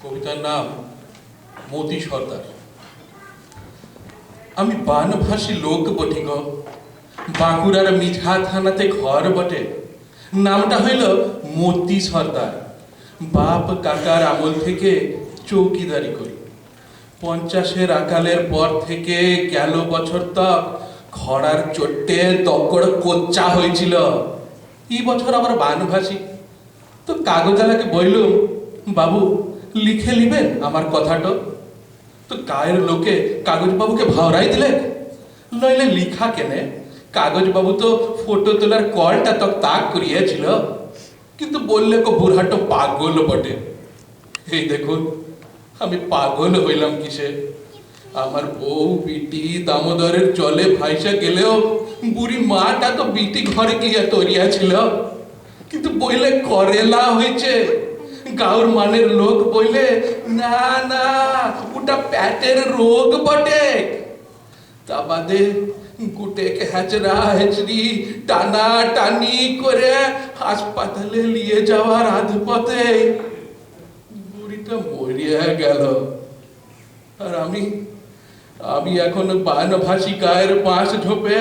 কবিতার নাম মতি সর্দার। আমি বানভাসী লোক বটি গো, বাঁকুড়ার মিঠা থানাতে ঘর বটে। নামটা হইল মতি সর্দার। বাপ কাকার আমল থেকে চৌকিদারি করি। 50-এর আকালের পর থেকে গেল বছর তক খরার চোটে দকড় কোচ্চা হয়েছিল। এই বছর আবার বানভাসী। তো কাগজালাকে বইলুম, বাবু লিখে নিবেন আমার কথাটা। তো গায়ের লোকে কাগজবাবুকে ভাওরাই দিলে, নইলে লিখা কেনে। কাগজবাবু তো ফটো তোলার কলটা তক তাক করিয়েছিল, কিন্তু বললে কো বুড়াটো পাগল বটে। এই দেখুন আমি পাগল হইলাম কিসে। আমার বউ বিটি দামোদরের জলে ভাইসা গেলেও বুড়ি মাটা তো বিটি ঘরে গিয়া তরিয়া ছিল, কিন্তু বইলে করেলা হয়েছে। গাঁর মানের লোক বইলে না না ওটা পেটের রোগ বটে। তা বাদে গুটেকে হেচড়া হেচড়ি টানা টানি করে হাসপাতালে নিয়ে যাওয়ার আধ পথে বুড়িটা মরিয়া গেল। আর আমি এখন বানভাসী গায়ের পাশ ঝোপে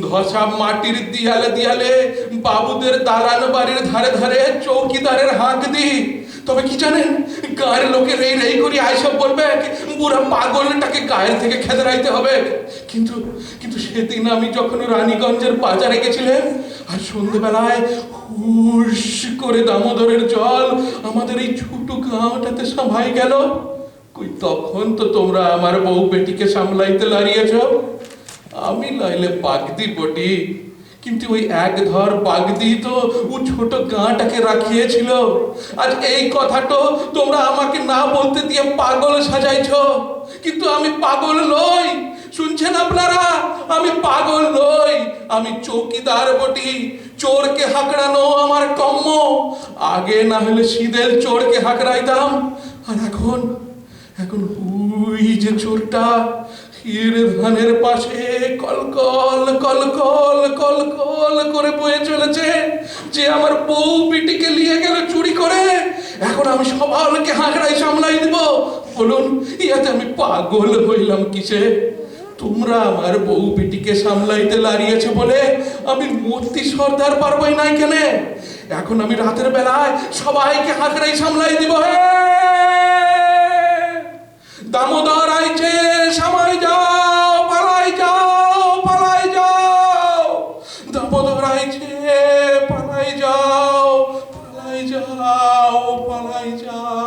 ধসা মাটির দিয়ালে দিয়ালে বাবুদের দালান বাড়ির ধারে ধারে চৌকিদারের হাঁক দি। তবে কি জানেন, গায়ের লোকের এই রেই করি আইসব বলবে বুড়া পাগলটাকে গায়ের থেকে খেদরাইতে হবে। কিন্তু কিন্তু সেদিন আমি যখন রানীগঞ্জের বাজারে গেছিলাম আর সন্ধ্যেবেলায় হুশ করে দামোদরের জল আমাদের এই ছোট গাঁওটাতে সবাই গেল, কই তখন তো তোমরা আমার বউ বেটিকে সামলাইতে লারিয়েছ। আমি লাইলে বাগদি বটি, কিন্তু ওই এক ধর বাগদি তো ও ছোট গাঁটাকে রাখিয়েছিল। আজ এই কথাটা তোমরা আমাকে না বলতে দিয়ে পাগল সাজাইছ, কিন্তু আমি পাগল নই। শুনছেন আপনারা, আমি পাগল নই, আমি চৌকিদার বটি। চোরকে হাঁকড়ানো আমার কম্ম। আগে না হলে শীতের চোরকে হাঁকড়াইতাম, আর এখন ওই যে চোরটা হির ধানের পাশে কলকল কলকল কলকল করে বয়ে চলেছে, যে আমার বউ বিটিকে নিয়ে গেল চুরি করে। এখন আমি সবাইকে হাঁকড়াই সামলাই দিব। বলুন ইয়াতে আমি পাগল হইলাম কিসে? তোমরা আমার বউ বিটিকে সামলাইতে লারিয়েছে বলে আমি মতি সর্দার পারবই নাই কেন? এখন আমি রাতের বেলায় সবাইকে হাঁকড়াই সামলাই দিব। দামোদর আইছে, সামাই যাও, পালাই যাও, পালাই যাও। দামোদর আইছে, পালাই যাও, পালাই যাও, পালাই যাও।